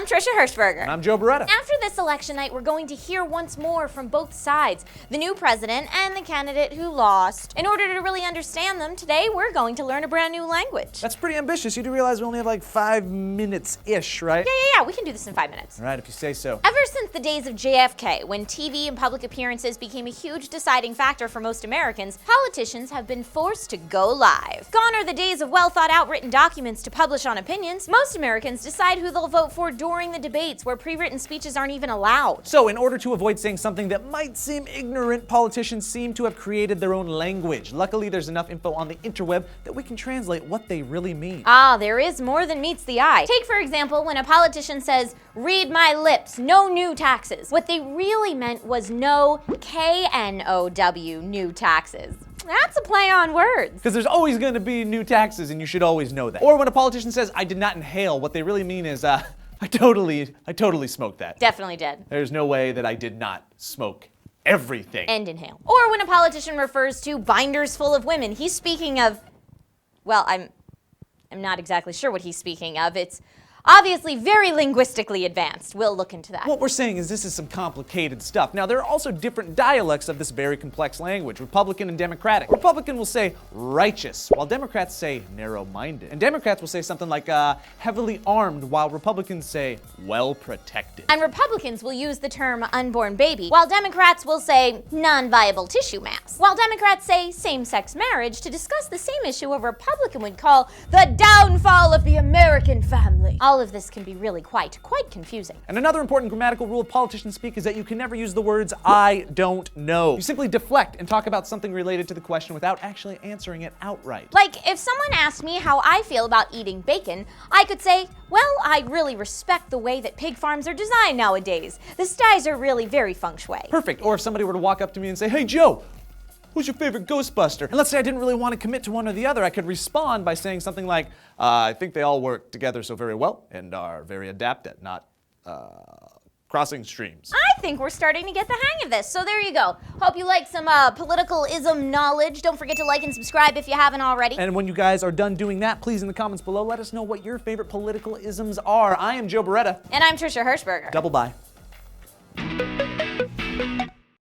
I'm Trisha Hirschberger. And I'm Joe Beretta. After this election night, we're going to hear once more from both sides, the new president and the candidate who lost. In order to really understand them, today we're going to learn a brand new language. That's pretty ambitious. You do realize we only have like 5 minutes-ish, right? Yeah, we can do this in 5 minutes. All right, if you say so. Ever since the days of JFK, when TV and public appearances became a huge deciding factor for most Americans, politicians have been forced to go live. Gone are the days of well-thought-out written documents to publish on opinions. Most Americans decide who they'll vote for during the debates, where pre-written speeches aren't even allowed. So, in order to avoid saying something that might seem ignorant, politicians seem to have created their own language. Luckily, there's enough info on the interweb that we can translate what they really mean. Ah, there is more than meets the eye. Take, for example, when a politician says, "Read my lips, no new taxes." What they really meant was no KNOW new taxes. That's a play on words. Because there's always going to be new taxes, and you should always know that. Or when a politician says, "I did not inhale," what they really mean is, I totally smoked that. Definitely did. There's no way that I did not smoke everything. And inhale. Or when a politician refers to binders full of women, he's speaking of, well, I'm not exactly sure what he's speaking of. It's obviously very linguistically advanced. We'll look into that. What we're saying is this is some complicated stuff. Now, there are also different dialects of this very complex language, Republican and Democratic. Republican will say righteous, while Democrats say narrow-minded. And Democrats will say something like heavily armed, while Republicans say well protected. And Republicans will use the term unborn baby, while Democrats will say non-viable tissue mass. While Democrats say same-sex marriage, to discuss the same issue a Republican would call the downfall of the American family. All of this can be really quite confusing. And another important grammatical rule of politicians speak is that you can never use the words "I don't know." You simply deflect and talk about something related to the question without actually answering it outright. Like, if someone asked me how I feel about eating bacon, I could say, well, I really respect the way that pig farms are designed nowadays. The sties are really very feng shui. Perfect. Or if somebody were to walk up to me and say, "Hey, Joe, who's your favorite Ghostbuster?" And let's say I didn't really want to commit to one or the other, I could respond by saying something like, "I think they all work together so very well and are very adept at not crossing streams." I think we're starting to get the hang of this, so there you go. Hope you like some political ism knowledge. Don't forget to like and subscribe if you haven't already. And when you guys are done doing that, please in the comments below let us know what your favorite political isms are. I am Joe Beretta. And I'm Trisha Hirschberger. Double bye.